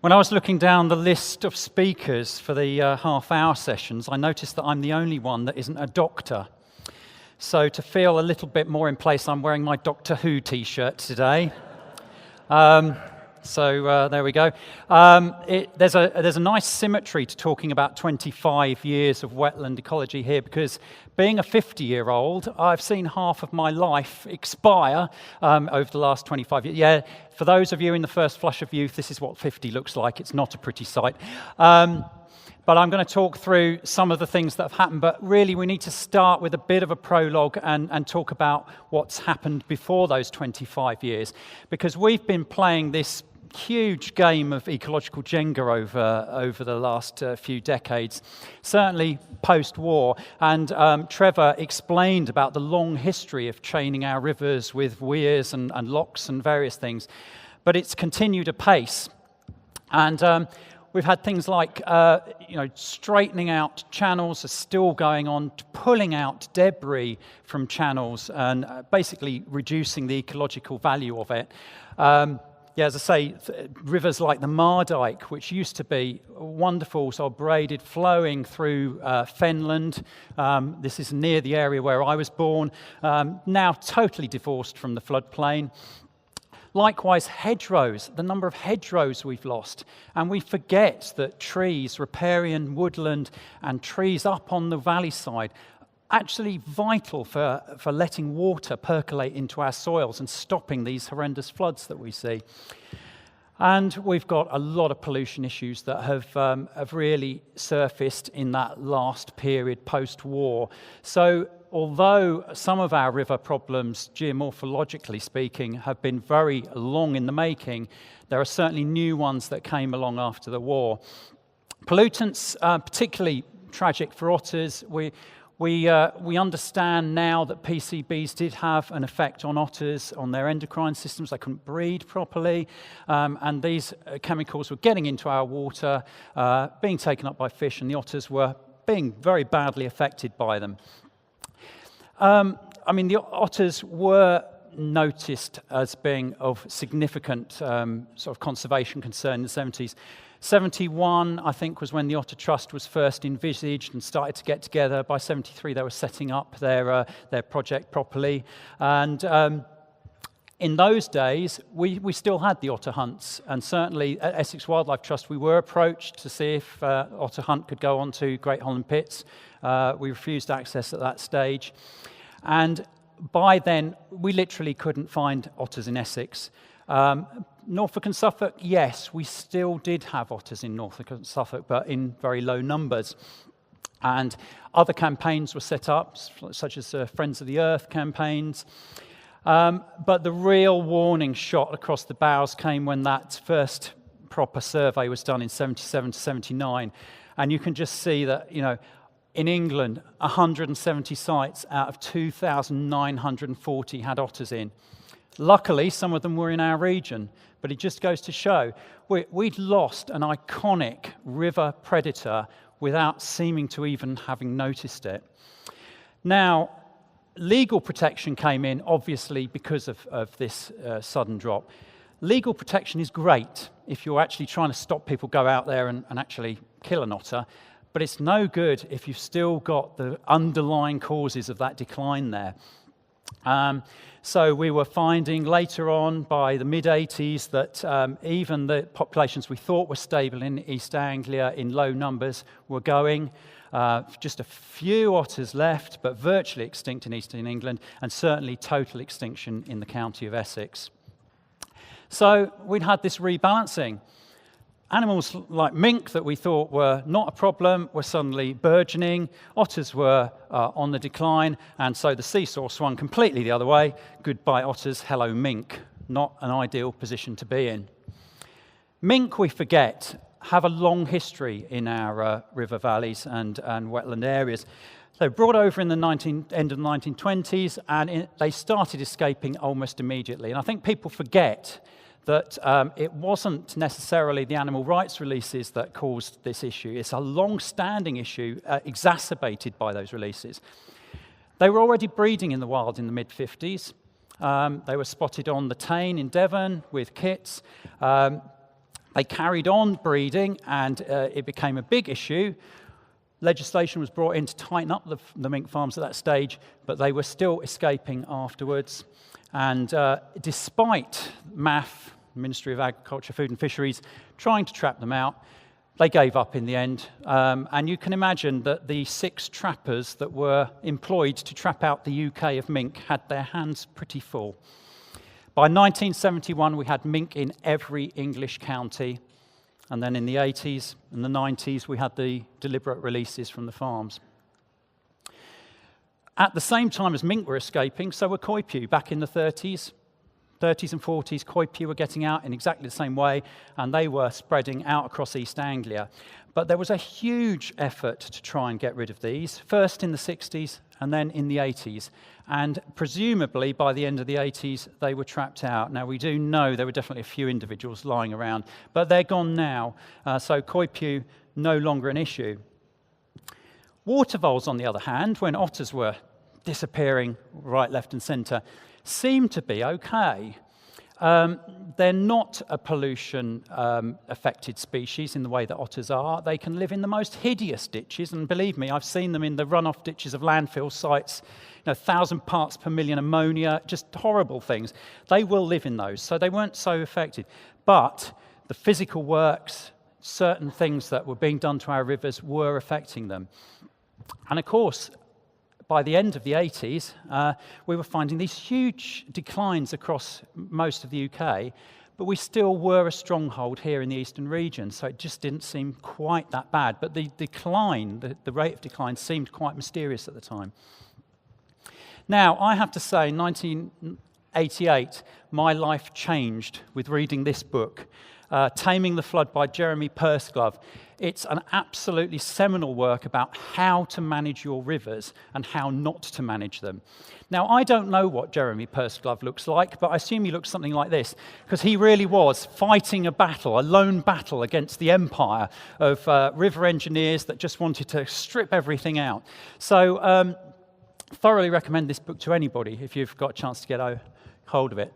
When I was looking down the list of speakers for the half-hour sessions, I noticed that I'm the only one that isn't a doctor. So to feel a little bit more in place, I'm wearing my Doctor Who t-shirt today. So there we go. There's a nice symmetry to talking about 25 years of wetland ecology here, because being a 50-year-old, I've seen half of my life expire over the last 25 years. Yeah, for those of you in the first flush of youth, this is what 50 looks like. It's not a pretty sight. But I'm going to talk through some of the things that have happened, but really we need to start with a bit of a prologue and talk about what's happened before those 25 years, because we've been playing this huge game of ecological Jenga over the last few decades, certainly post-war, and Trevor explained about the long history of chaining our rivers with weirs and locks and various things, but it's continued apace. And we've had things like, straightening out channels are still going on, pulling out debris from channels and basically reducing the ecological value of it. As I say, rivers like the Mardyke, which used to be wonderful, sort of braided, flowing through Fenland. This is near the area where I was born, now totally divorced from the floodplain. Likewise, hedgerows, the number of hedgerows we've lost. And we forget that trees, riparian, woodland, and trees up on the valley side, actually vital for letting water percolate into our soils and stopping these horrendous floods that we see. And we've got a lot of pollution issues that have really surfaced in that last period post-war. So although some of our river problems, geomorphologically speaking, have been very long in the making, there are certainly new ones that came along after the war. Pollutants, particularly tragic for otters. We understand now that PCBs did have an effect on otters, on their endocrine systems. They couldn't breed properly, and these chemicals were getting into our water, being taken up by fish, and the otters were being very badly affected by them. The otters were noticed as being of significant sort of conservation concern in the 70s. 71, I think, was when the Otter Trust was first envisaged and started to get together. By 73, they were setting up their project properly. And in those days, we still had the otter hunts. And certainly at Essex Wildlife Trust, we were approached to see if otter hunt could go on to Great Holland Pits. We refused access at that stage. And by then, we literally couldn't find otters in Essex. Norfolk and Suffolk, yes, we still did have otters in Norfolk and Suffolk, but in very low numbers. And other campaigns were set up, such as Friends of the Earth campaigns. But the real warning shot across the bows came when that first proper survey was done in 77 to 79. And you can just see that, in England, 170 sites out of 2,940 had otters in. Luckily, some of them were in our region, but it just goes to show we'd lost an iconic river predator without seeming to even having noticed it. Now, legal protection came in, obviously, because of this sudden drop. Legal protection is great if you're actually trying to stop people go out there and actually kill an otter, but it's no good if you've still got the underlying causes of that decline there. So we were finding later on, by the mid-80s, that even the populations we thought were stable in East Anglia in low numbers were going. Just a few otters left, but virtually extinct in eastern England, and certainly total extinction in the county of Essex. So we'd had this rebalancing. Animals like mink that we thought were not a problem were suddenly burgeoning. Otters were on the decline, and so the seesaw swung completely the other way. Goodbye otters, hello mink. Not an ideal position to be in. Mink, we forget, have a long history in our river valleys and wetland areas. They were brought over in the end of the 1920s, and they started escaping almost immediately. And I think people forget that it wasn't necessarily the animal rights releases that caused this issue. It's a long-standing issue exacerbated by those releases. They were already breeding in the wild in the mid-50s. They were spotted on the Tane in Devon with kits. They carried on breeding, and it became a big issue. Legislation was brought in to tighten up the mink farms at that stage, but they were still escaping afterwards. And despite MAF, Ministry of Agriculture, Food and Fisheries, trying to trap them out, they gave up in the end. And you can imagine that the 6 trappers that were employed to trap out the UK of mink had their hands pretty full. By 1971, we had mink in every English county. And then in the 80s and the 90s, we had the deliberate releases from the farms. At the same time as mink were escaping, so were coypu. Back in the 30s and 40s, coypu were getting out in exactly the same way, and they were spreading out across East Anglia. But there was a huge effort to try and get rid of these, first in the 60s and then in the 80s. And presumably, by the end of the 80s, they were trapped out. Now, we do know there were definitely a few individuals lying around, but they're gone now, so coypu no longer an issue. Water voles, on the other hand, when otters were disappearing right, left, and centre, seemed to be okay. They're not a pollution-affected species in the way that otters are. They can live in the most hideous ditches, and believe me, I've seen them in the runoff ditches of landfill sites, 1,000 parts per million ammonia, just horrible things. They will live in those, so they weren't so affected. But the physical works, certain things that were being done to our rivers were affecting them. And of course, by the end of the 80s, we were finding these huge declines across most of the UK, but we still were a stronghold here in the eastern region, so it just didn't seem quite that bad. But the decline, the rate of decline, seemed quite mysterious at the time. Now, I have to say, in 1988, my life changed with reading this book, Taming the Flood by Jeremy Purseglove. It's an absolutely seminal work about how to manage your rivers and how not to manage them. Now, I don't know what Jeremy Purseglove looks like, but I assume he looks something like this, because he really was fighting a battle, a lone battle against the empire of river engineers that just wanted to strip everything out. So, thoroughly recommend this book to anybody if you've got a chance to get hold of it,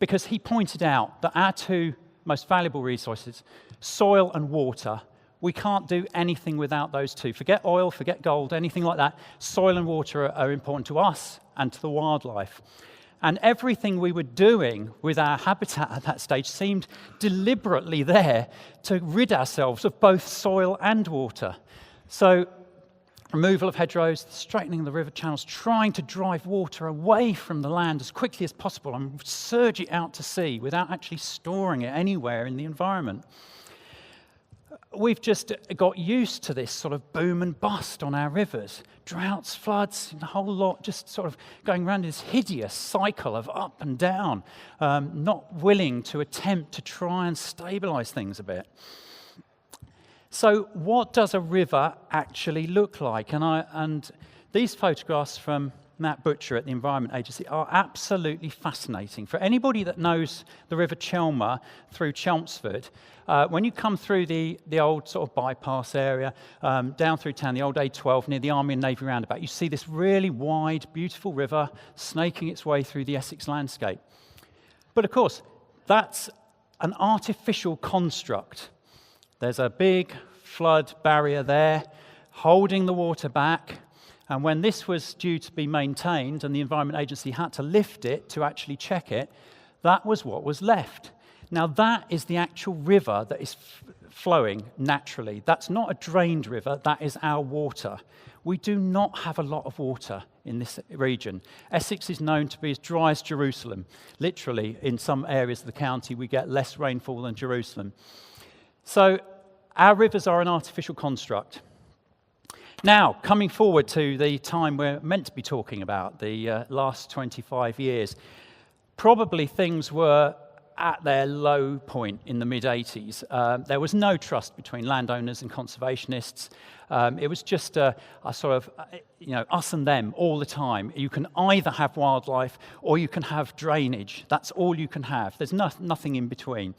because he pointed out that our 2 most valuable resources, soil and water, we can't do anything without those 2. Forget oil, forget gold, anything like that. Soil and water are important to us and to the wildlife. And everything we were doing with our habitat at that stage seemed deliberately there to rid ourselves of both soil and water. So, removal of hedgerows, straightening of the river channels, trying to drive water away from the land as quickly as possible and surge it out to sea without actually storing it anywhere in the environment. We've just got used to this sort of boom and bust on our rivers. Droughts, floods, the whole lot, just sort of going around this hideous cycle of up and down, not willing to attempt to try and stabilise things a bit. So what does a river actually look like? And these photographs from Matt Butcher at the Environment Agency are absolutely fascinating. For anybody that knows the River Chelmer through Chelmsford, when you come through the old sort of bypass area, down through town, the old A12 near the Army and Navy roundabout, you see this really wide, beautiful river snaking its way through the Essex landscape. But of course, that's an artificial construct. There's a big flood barrier there holding the water back, and when this was due to be maintained and the Environment Agency had to lift it to actually check it, that was what was left. Now that is the actual river that is flowing naturally. That's not a drained river, that is our water. We do not have a lot of water in this region. Essex is known to be as dry as Jerusalem. Literally, in some areas of the county, we get less rainfall than Jerusalem. So our rivers are an artificial construct. Now, coming forward to the time we're meant to be talking about, the last 25 years, probably things were at their low point in the mid-80s. There was no trust between landowners and conservationists. It was just a sort of, us and them all the time. You can either have wildlife or you can have drainage. That's all you can have. There's nothing in between.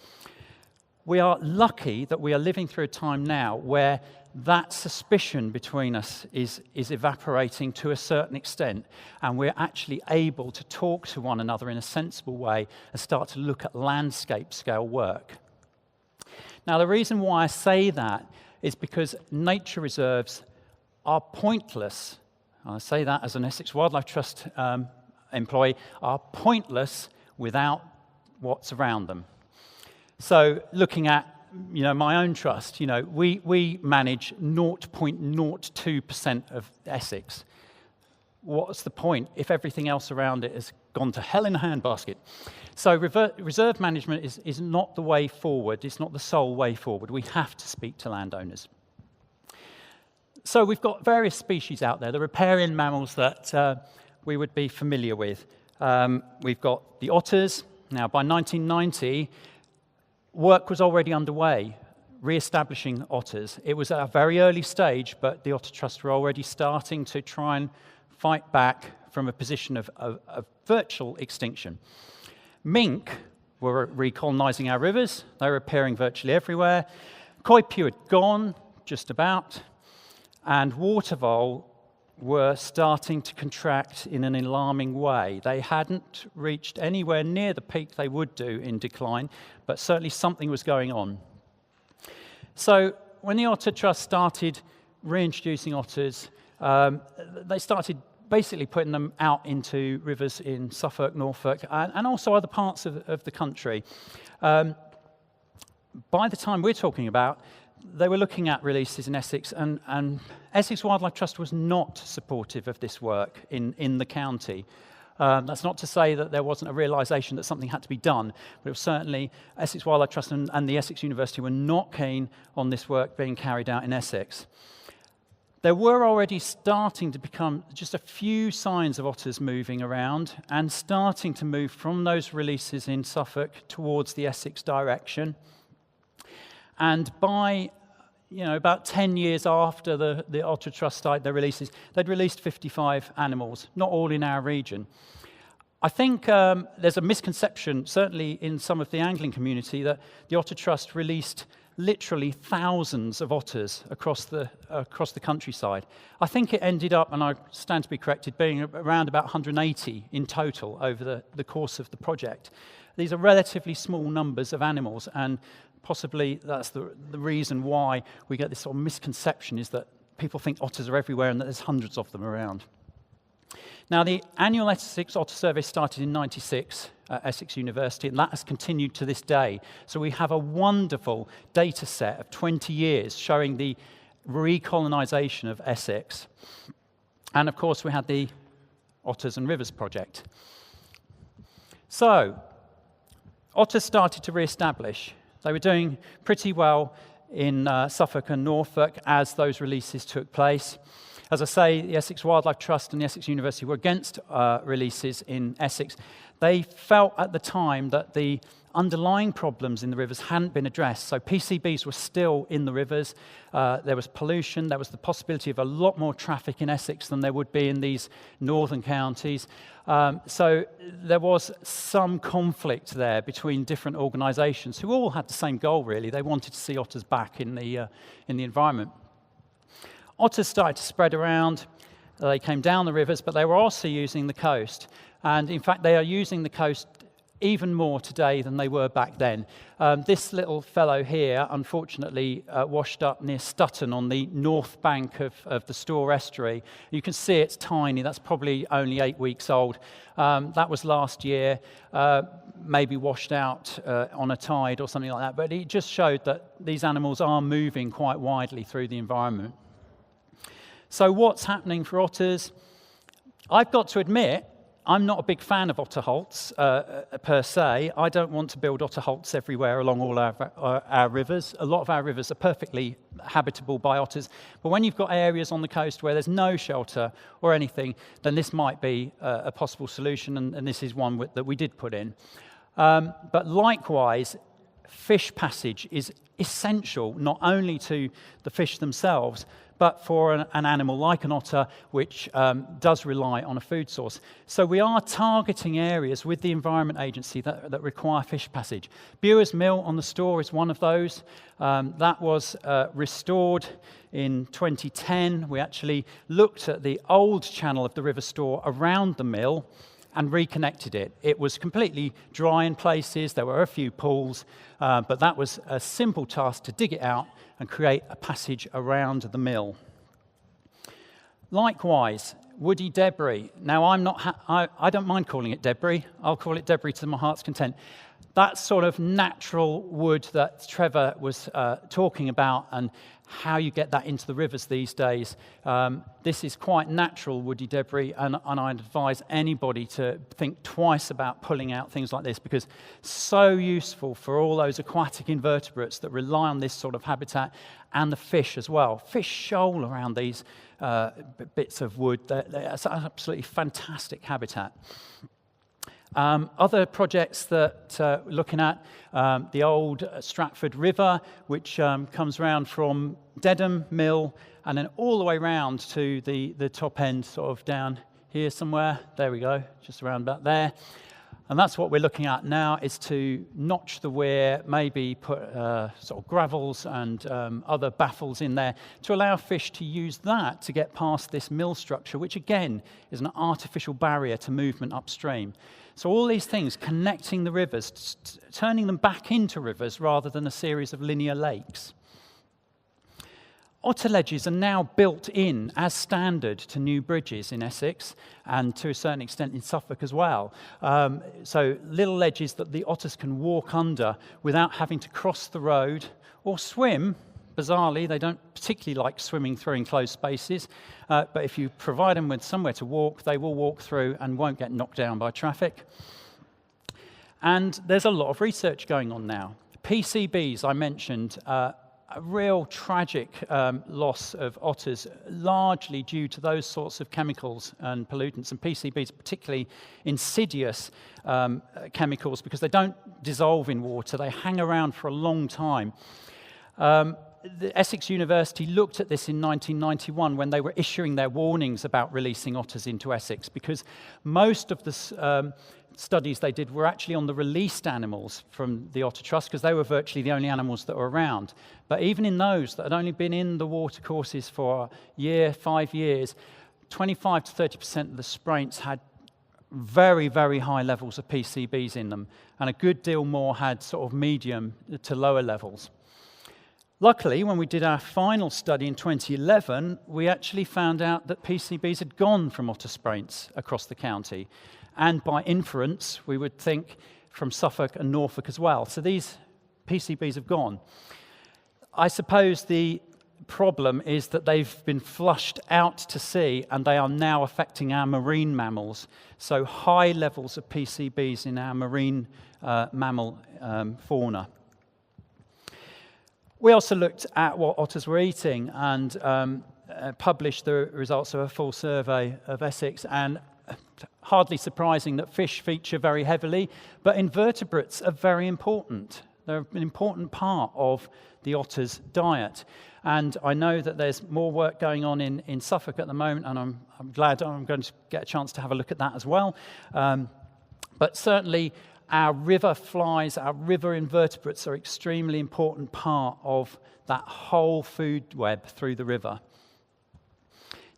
We are lucky that we are living through a time now where that suspicion between us is evaporating to a certain extent, and we're actually able to talk to one another in a sensible way and start to look at landscape scale work. Now, the reason why I say that is because nature reserves are pointless. I say that as an Essex Wildlife Trust employee, are pointless without what's around them. So looking at my own trust, we manage 0.02% of Essex. What's the point if everything else around it has gone to hell in a handbasket? So reserve management is not the way forward. It's not the sole way forward. We have to speak to landowners. So we've got various species out there, the riparian mammals that we would be familiar with. We've got the otters. Now, by 1990, work was already underway, re-establishing otters. It was at a very early stage, but the Otter Trust were already starting to try and fight back from a position of virtual extinction. Mink were recolonising our rivers. They were appearing virtually everywhere. Coypu had gone, just about, and water vole were starting to contract in an alarming way. They hadn't reached anywhere near the peak they would do in decline, but certainly something was going on. So when the Otter Trust started reintroducing otters, they started basically putting them out into rivers in Suffolk, Norfolk, and also other parts of the country. By the time we're talking about, they were looking at releases in Essex, and Essex Wildlife Trust was not supportive of this work in the county. That's not to say that there wasn't a realisation that something had to be done, but it was certainly Essex Wildlife Trust and the Essex University were not keen on this work being carried out in Essex. There were already starting to become just a few signs of otters moving around and starting to move from those releases in Suffolk towards the Essex direction. And by about 10 years after the Otter Trust started their releases, they'd released 55 animals, not all in our region. I think there's a misconception, certainly in some of the angling community, that the Otter Trust released literally thousands of otters across the countryside. I think it ended up, and I stand to be corrected, being around about 180 in total over the course of the project. These are relatively small numbers of animals, and possibly that's the reason why we get this sort of misconception, is that people think otters are everywhere and that there's hundreds of them around. Now, the annual Essex Otter Survey started in '96 at Essex University, and that has continued to this day. So we have a wonderful data set of 20 years showing the recolonisation of Essex. And of course, we had the Otters and Rivers project. So, otters started to re-establish. They were doing pretty well in Suffolk and Norfolk as those releases took place. As I say, the Essex Wildlife Trust and the Essex University were against releases in Essex. They felt at the time that the underlying problems in the rivers hadn't been addressed. So PCBs were still in the rivers. There was pollution. There was the possibility of a lot more traffic in Essex than there would be in these northern counties. So there was some conflict there between different organisations who all had the same goal, really. They wanted to see otters back in the environment. Otters started to spread around. They came down the rivers, but they were also using the coast. And in fact, they are using the coast even more today than they were back then. This little fellow here, unfortunately, washed up near Stutton on the north bank of the Stour estuary. You can see it's tiny. That's probably only 8 weeks old. That was last year, maybe washed out on a tide or something like that. But it just showed that these animals are moving quite widely through the environment. So what's happening for otters? I've got to admit, I'm not a big fan of otter holts per se. I don't want to build otter holts everywhere along all our rivers. A lot of our rivers are perfectly habitable by otters. But when you've got areas on the coast where there's no shelter or anything, then this might be a possible solution, and this is one that we did put in. But likewise, fish passage is essential not only to the fish themselves, but for an animal like an otter, which does rely on a food source. So we are targeting areas with the Environment Agency that require fish passage. Bewers Mill on the Stour is one of those. That was restored in 2010. We actually looked at the old channel of the River Stour around the mill, and reconnected it. It was completely dry in places, there were a few pools, but that was a simple task to dig it out and create a passage around the mill. Likewise, woody debris. Now, I don't mind calling it debris. I'll call it debris to my heart's content. That sort of natural wood that Trevor was talking about and how you get that into the rivers these days. This is quite natural woody debris, and I'd advise anybody to think twice about pulling out things like this, because so useful for all those aquatic invertebrates that rely on this sort of habitat, and the fish as well. Fish shoal around these bits of wood. It's absolutely fantastic habitat. Other projects that we're looking at, the old Stratford River, which comes round from Dedham Mill and then all the way round to the top end, sort of down here somewhere. There we go, just around about there. And that's what we're looking at now, is to notch the weir, maybe put sort of gravels and other baffles in there to allow fish to use that to get past this mill structure, which again is an artificial barrier to movement upstream. So all these things, connecting the rivers, turning them back into rivers rather than a series of linear lakes. Otter ledges are now built in as standard to new bridges in Essex and to a certain extent in Suffolk as well. So little ledges that the otters can walk under without having to cross the road or swim. Bizarrely, they don't particularly like swimming through enclosed spaces, but if you provide them with somewhere to walk, they will walk through and won't get knocked down by traffic. And there's a lot of research going on now. PCBs, I mentioned, a real tragic loss of otters, largely due to those sorts of chemicals and pollutants, and PCBs particularly insidious chemicals because they don't dissolve in water, they hang around for a long time. The Essex University looked at this in 1991 when they were issuing their warnings about releasing otters into Essex, because most of the studies they did were actually on the released animals from the otter trust, because they were virtually the only animals that were around. But even in those that had only been in the watercourses for a year, 5 years, 25 to 30% of the spraints had very, very high levels of PCBs in them, and a good deal more had sort of medium to lower levels. Luckily, when we did our final study in 2011, we actually found out that PCBs had gone from otter spraints across the county. And by inference, we would think from Suffolk and Norfolk as well. So these PCBs have gone. I suppose the problem is that they've been flushed out to sea and they are now affecting our marine mammals. So high levels of PCBs in our marine mammal fauna. We also looked at what otters were eating and published the results of a full survey of Essex, and hardly surprising that fish feature very heavily, but invertebrates are very important. They're an important part of the otter's diet. And I know that there's more work going on in Suffolk at the moment, and I'm glad I'm going to get a chance to have a look at that as well. But certainly our river flies, our river invertebrates are an extremely important part of that whole food web through the river.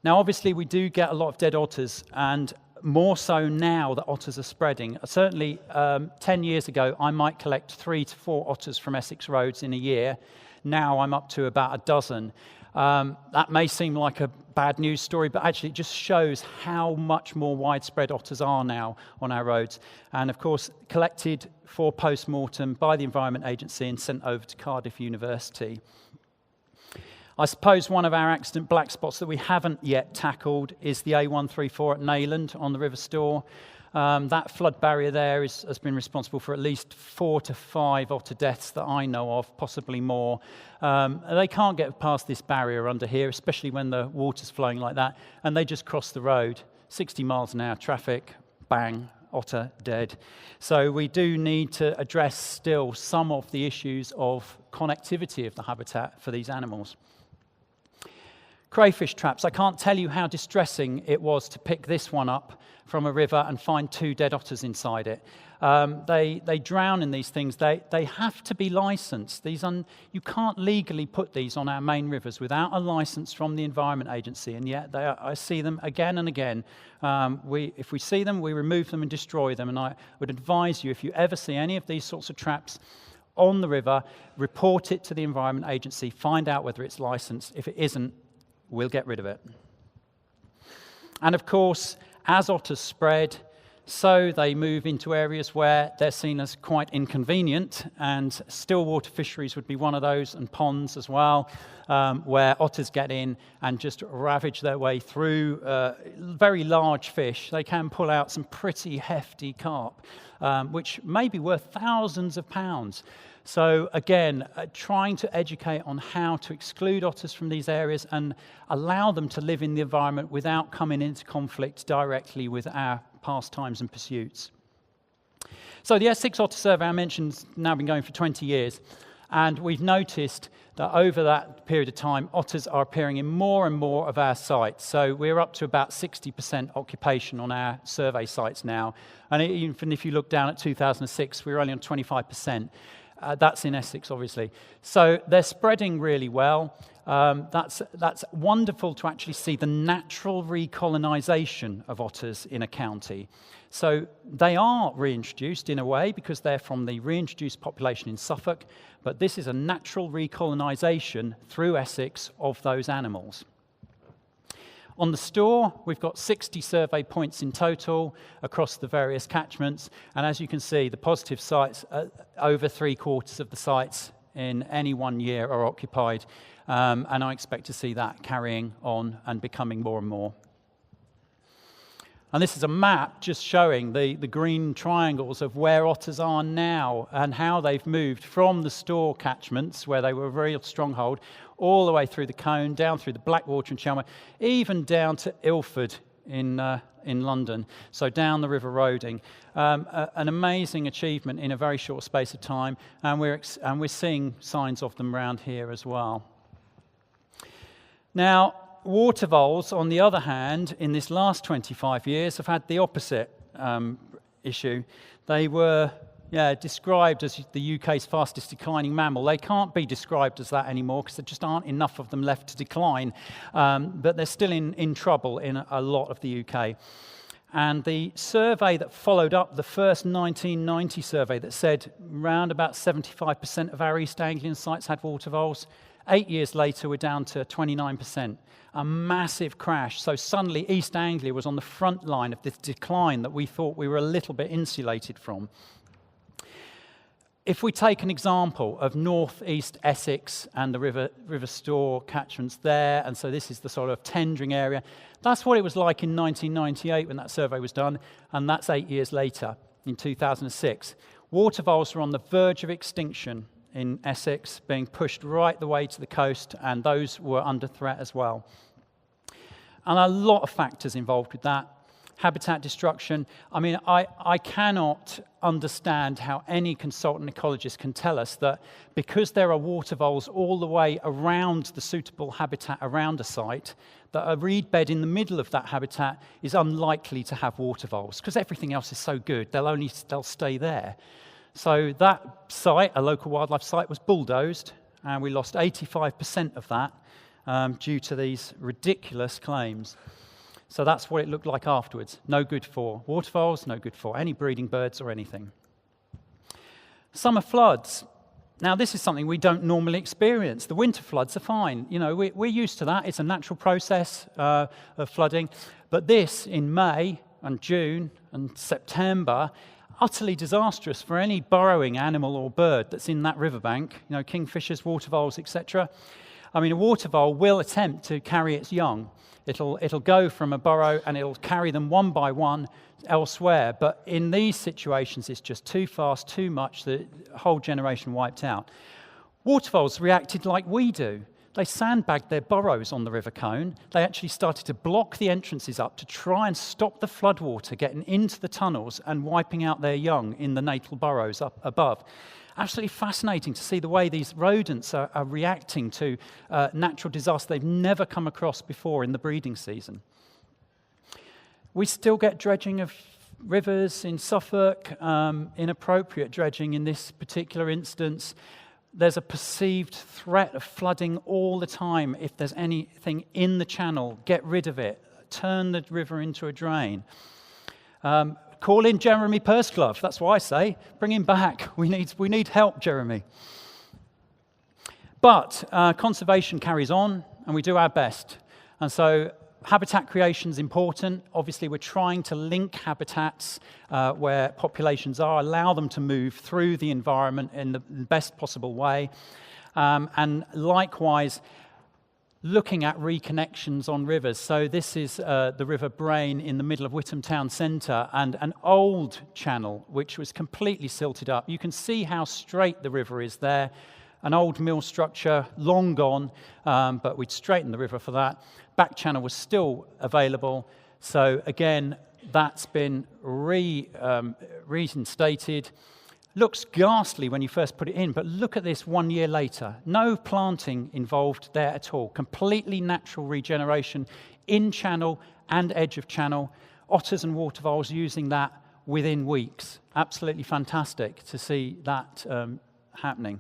Now, obviously, we do get a lot of dead otters, and more so now that otters are spreading. Certainly, 10 years ago, I might collect 3 to 4 otters from Essex roads in a year. Now I'm up to about a dozen. That may seem like a bad news story, but actually it just shows how much more widespread otters are now on our roads. And of course, collected for post-mortem by the Environment Agency and sent over to Cardiff University. I suppose one of our accident black spots that we haven't yet tackled is the A134 at Neyland on the River Stour. That flood barrier there has been responsible for at least 4 to 5 otter deaths that I know of, possibly more. They can't get past this barrier under here, especially when the water's flowing like that, and they just cross the road, 60 miles an hour traffic, bang, otter dead. So we do need to address still some of the issues of connectivity of the habitat for these animals. Crayfish traps. I can't tell you how distressing it was to pick this one up from a river and find 2 dead otters inside it. They drown in these things. They have to be licensed. You can't legally put these on our main rivers without a license from the Environment Agency, and yet I see them again and again. If we see them, we remove them and destroy them, and I would advise you, if you ever see any of these sorts of traps on the river, report it to the Environment Agency, find out whether it's licensed. If it isn't, we'll get rid of it. And of course, as otters spread, so they move into areas where they're seen as quite inconvenient, and still water fisheries would be one of those, and ponds as well, where otters get in and just ravage their way through very large fish. They can pull out some pretty hefty carp, which may be worth thousands of pounds. So again, trying to educate on how to exclude otters from these areas and allow them to live in the environment without coming into conflict directly with our pastimes and pursuits. So the Essex Otter Survey I mentioned has now been going for 20 years, and we've noticed that over that period of time, otters are appearing in more and more of our sites. So we're up to about 60% occupation on our survey sites now, and even if you look down at 2006, we were only on 25%. That's in Essex, obviously. So they're spreading really well. That's wonderful to actually see the natural recolonisation of otters in a county. So they are reintroduced in a way because they're from the reintroduced population in Suffolk, but this is a natural recolonisation through Essex of those animals. On the Stour, we've got 60 survey points in total across the various catchments, and as you can see, the positive sites, over 3/4 of the sites in any one year are occupied, and I expect to see that carrying on and becoming more and more. And this is a map just showing the green triangles of where otters are now and how they've moved from the Stour catchments, where they were a real stronghold, all the way through the Colne, down through the Blackwater and Chelmer, even down to Ilford in London, so down the River Roding. An amazing achievement in a very short space of time, and we're seeing signs of them around here as well. Now, water voles, on the other hand, in this last 25 years, have had the opposite issue. They were described as the UK's fastest declining mammal. They can't be described as that anymore because there just aren't enough of them left to decline, but they're still in trouble in a lot of the UK. And the survey that followed up the first 1990 survey that said around about 75% of our East Anglian sites had water voles, 8 years later we're down to 29%. A massive crash. So suddenly East Anglia was on the front line of this decline that we thought we were a little bit insulated from. If we take an example of northeast Essex and the River Stour catchments there, and so this is the sort of tendering area, that's what it was like in 1998 when that survey was done, and that's 8 years later, in 2006. Water voles were on the verge of extinction in Essex, being pushed right the way to the coast, and those were under threat as well. And a lot of factors involved with that. Habitat destruction. I mean, I cannot understand how any consultant ecologist can tell us that because there are water voles all the way around the suitable habitat around a site, that a reed bed in the middle of that habitat is unlikely to have water voles, because everything else is so good, they'll stay there. So that site, a local wildlife site, was bulldozed, and we lost 85% of that due to these ridiculous claims. So that's what it looked like afterwards. No good for water voles, no good for any breeding birds or anything. Summer floods. Now, this is something we don't normally experience. The winter floods are fine. You know, we're used to that. It's a natural process of flooding. But this, in May and June and September, utterly disastrous for any burrowing animal or bird that's in that riverbank, you know, kingfishers, water voles, etc. I mean, a water vole will attempt to carry its young. It'll go from a burrow and it'll carry them one by one elsewhere. But in these situations, it's just too fast, too much, the whole generation wiped out. Water voles reacted like we do. They sandbagged their burrows on the River Colne. They actually started to block the entrances up to try and stop the floodwater getting into the tunnels and wiping out their young in the natal burrows up above. absolutely fascinating to see the way these rodents are reacting to natural disaster they've never come across before in the breeding season. We still get dredging of rivers in Suffolk, inappropriate dredging in this particular instance. There's a perceived threat of flooding all the time. If there's anything in the channel, get rid of it. Turn the river into a drain. Call in Jeremy Purseglove. That's what I say. Bring him back. We need help, Jeremy. But conservation carries on, and we do our best. And so habitat creation is important. Obviously, we're trying to link habitats where populations are, allow them to move through the environment in the best possible way. And likewise, looking at reconnections on rivers. So this is the River Brain in the middle of Witham Town Centre, and an old channel which was completely silted up. You can see how straight the river is there. An old mill structure, long gone, but we'd straightened the river for that. Back channel was still available. So again, that's been reinstated. Looks ghastly when you first put it in, but look at this 1 year later. No planting involved there at all. Completely natural regeneration in channel and edge of channel. Otters and watervoles using that within weeks. Absolutely fantastic to see that happening.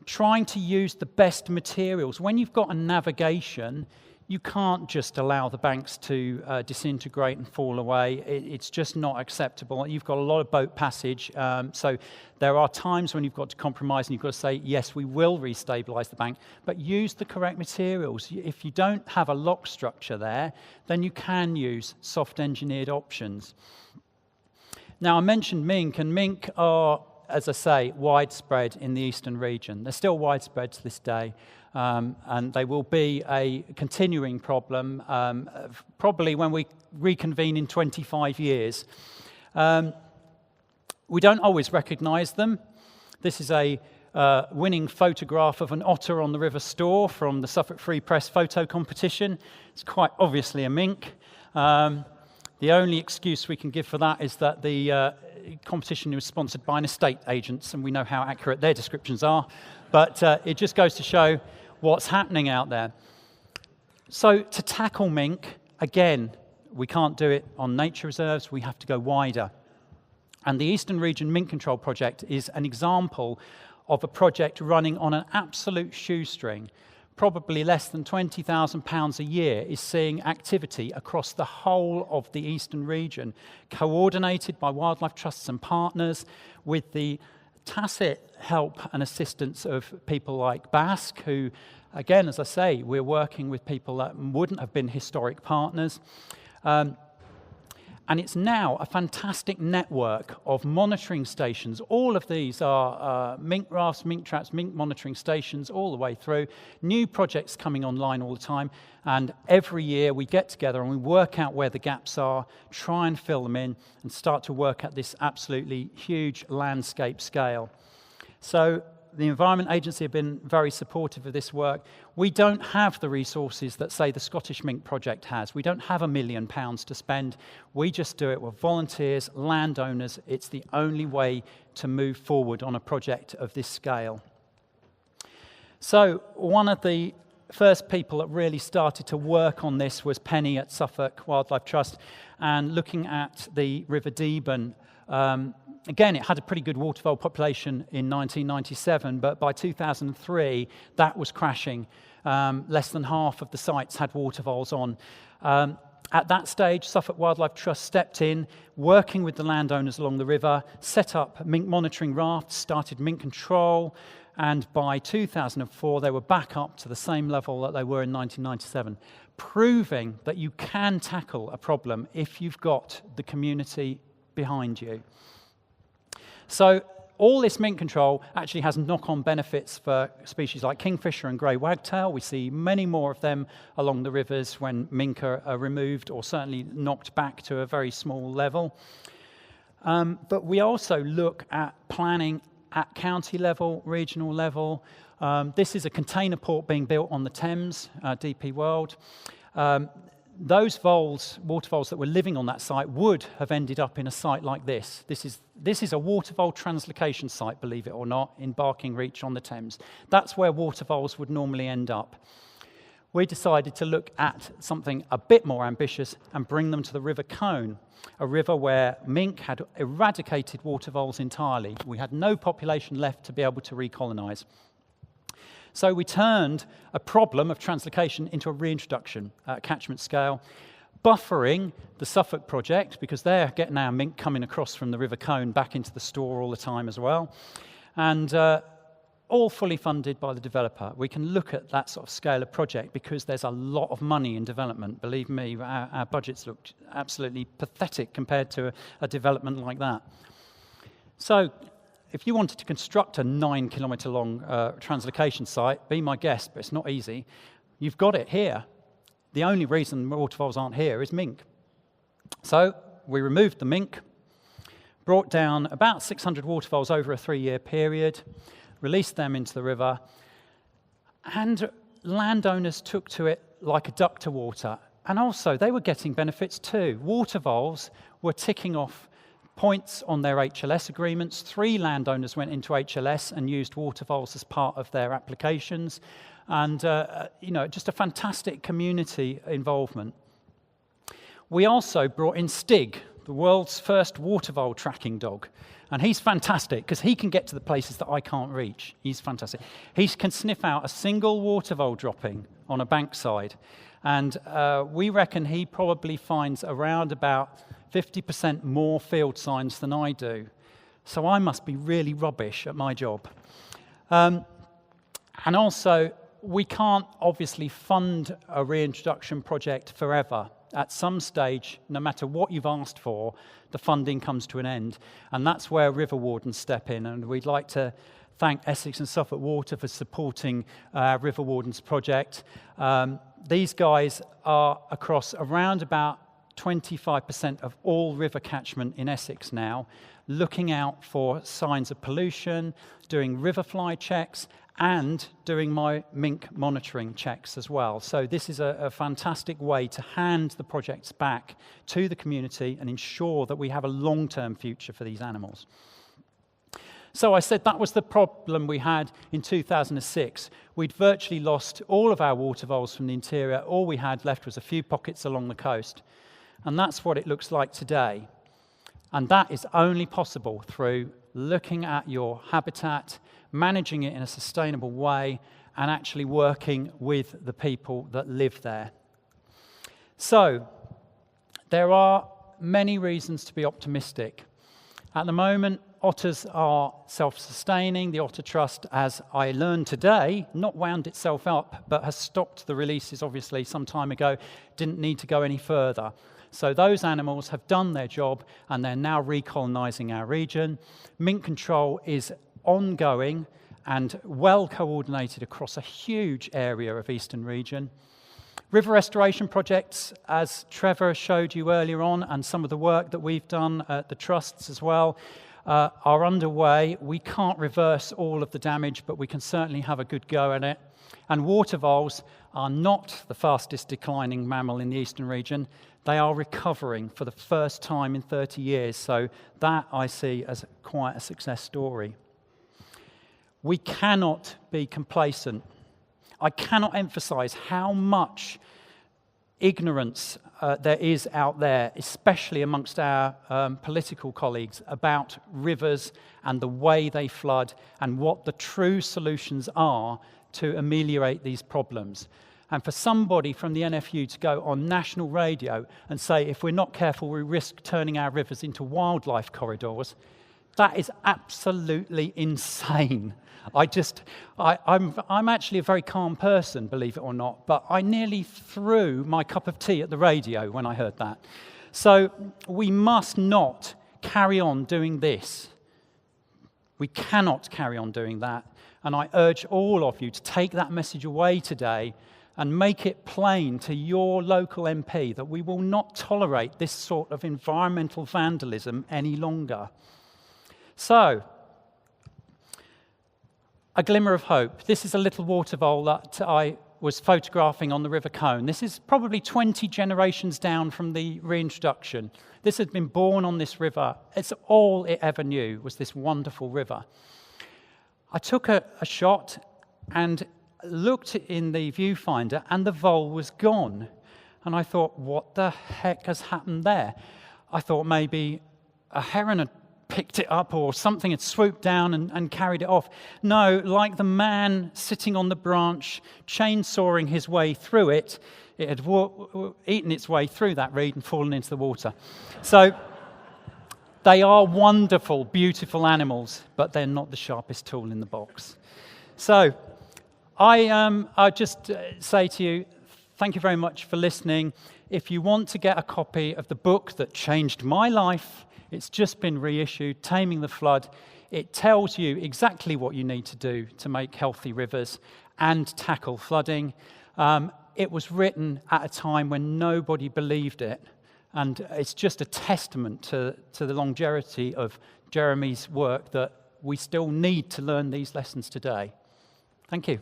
Trying to use the best materials. When you've got a navigation, you can't just allow the banks to disintegrate and fall away. It's just not acceptable. You've got a lot of boat passage, so there are times when you've got to compromise and you've got to say, yes, we will restabilise the bank, but use the correct materials. If you don't have a lock structure there, then you can use soft engineered options. Now, I mentioned mink, and mink are, as I say, widespread in the eastern region. They're still widespread to this day, and they will be a continuing problem, probably when we reconvene in 25 years. We don't always recognise them. This is a winning photograph of an otter on the River Stour from the Suffolk Free Press photo competition. It's quite obviously a mink. The only excuse we can give for that is that the competition was sponsored by an estate agents, and we know how accurate their descriptions are. But it just goes to show what's happening out there. So to tackle mink, again, we can't do it on nature reserves. We have to go wider. And the Eastern Region Mink Control Project is an example of a project running on an absolute shoestring. Probably less than £20,000 a year is seeing activity across the whole of the Eastern region, coordinated by wildlife trusts and partners with the tacit help and assistance of people like Basque, who, again, as I say, we're working with people that wouldn't have been historic partners. And it's now a fantastic network of monitoring stations. All of these are mink rafts, mink traps, mink monitoring stations all the way through. New projects coming online all the time. And every year we get together and we work out where the gaps are, try and fill them in, and start to work at this absolutely huge landscape scale. So the Environment Agency have been very supportive of this work. We don't have the resources that, say, the Scottish Mink Project has. We don't have £1 million to spend. We just do it with volunteers, landowners. It's the only way to move forward on a project of this scale. So one of the first people that really started to work on this was Penny at Suffolk Wildlife Trust, and looking at the River Deben. Again, it had a pretty good waterfowl population in 1997, but by 2003, that was crashing. Less than half of the sites had waterfowls on. At that stage, Suffolk Wildlife Trust stepped in, working with the landowners along the river, set up mink monitoring rafts, started mink control, and by 2004, they were back up to the same level that they were in 1997, proving that you can tackle a problem if you've got the community behind you. So all this mink control actually has knock-on benefits for species like kingfisher and grey wagtail. We see many more of them along the rivers when mink are removed, or certainly knocked back to a very small level. But we also look at planning at county level, regional level. This is a container port being built on the Thames, DP World. those water voles that were living on that site would have ended up in a site like this. This is a water vole translocation site, believe it or not, in Barking Reach on the Thames. That's where water voles would normally end up. We decided to look at something a bit more ambitious and bring them to the River Colne, a river where mink had eradicated water voles entirely. We had no population left to be able to recolonise. So we turned a problem of translocation into a reintroduction at a catchment scale, buffering the Suffolk project, because they're getting our mink coming across from the River Colne back into the store all the time as well, and all fully funded by the developer. We can look at that sort of scale of project because there's a lot of money in development. Believe me, our budgets look absolutely pathetic compared to a development like that. So, if you wanted to construct a 9-kilometre long translocation site, be my guest, but it's not easy. You've got it here. The only reason water voles aren't here is mink. So we removed the mink, brought down about 600 water voles over a 3-year period, released them into the river, and landowners took to it like a duck to water. And also, they were getting benefits too. Water voles were ticking off points on their HLS agreements. 3 landowners went into HLS and used water voles as part of their applications. And, just a fantastic community involvement. We also brought in Stig, the world's first water vole tracking dog. And he's fantastic because he can get to the places that I can't reach. He's fantastic. He can sniff out a single water vole dropping on a bankside. And we reckon he probably finds around about 50% more field signs than I do. So I must be really rubbish at my job. And also, we can't obviously fund a reintroduction project forever. At some stage, no matter what you've asked for, the funding comes to an end. And that's where river wardens step in. And we'd like to thank Essex and Suffolk Water for supporting our River Wardens project. These guys are across around about 25% of all river catchment in Essex now, looking out for signs of pollution, doing river fly checks, and doing my mink monitoring checks as well. So this is a fantastic way to hand the projects back to the community and ensure that we have a long-term future for these animals. So I said that was the problem we had in 2006. We'd virtually lost all of our water voles from the interior. All we had left was a few pockets along the coast. And that's what it looks like today. And that is only possible through looking at your habitat, managing it in a sustainable way, and actually working with the people that live there. So, there are many reasons to be optimistic. At the moment, otters are self-sustaining. The Otter Trust, as I learned today, not wound itself up, but has stopped the releases, obviously, some time ago, didn't need to go any further. So those animals have done their job, and they're now recolonising our region. Mink control is ongoing and well coordinated across a huge area of Eastern region. River restoration projects, as Trevor showed you earlier on, and some of the work that we've done at the trusts as well, are underway. We can't reverse all of the damage, but we can certainly have a good go at it. And water voles are not the fastest declining mammal in the Eastern region. They are recovering for the first time in 30 years. So that I see as quite a success story. We cannot be complacent. I cannot emphasize how much ignorance there is out there, especially amongst our political colleagues, about rivers and the way they flood and what the true solutions are to ameliorate these problems. And for somebody from the NFU to go on national radio and say, if we're not careful, we risk turning our rivers into wildlife corridors, that is absolutely insane. I'm actually a very calm person, believe it or not, but I nearly threw my cup of tea at the radio when I heard that. So we must not carry on doing this. We cannot carry on doing that. And I urge all of you to take that message away today and make it plain to your local MP that we will not tolerate this sort of environmental vandalism any longer. So, a glimmer of hope. This is a little water vole that I was photographing on the River Colne. This is probably 20 generations down from the reintroduction. This had been born on this river. It's all it ever knew was this wonderful river. I took a shot and looked in the viewfinder, and the vole was gone. And I thought, what the heck has happened there? I thought maybe a heron had picked it up or something had swooped down and carried it off. No, like the man sitting on the branch, chainsawing his way through it, it had eaten its way through that reed and fallen into the water. So they are wonderful, beautiful animals, but they're not the sharpest tool in the box. So I just say to you, thank you very much for listening. If you want to get a copy of the book that changed my life, it's just been reissued, Taming the Flood. It tells you exactly what you need to do to make healthy rivers and tackle flooding. It was written at a time when nobody believed it, and it's just a testament to the longevity of Jeremy's work that we still need to learn these lessons today. Thank you.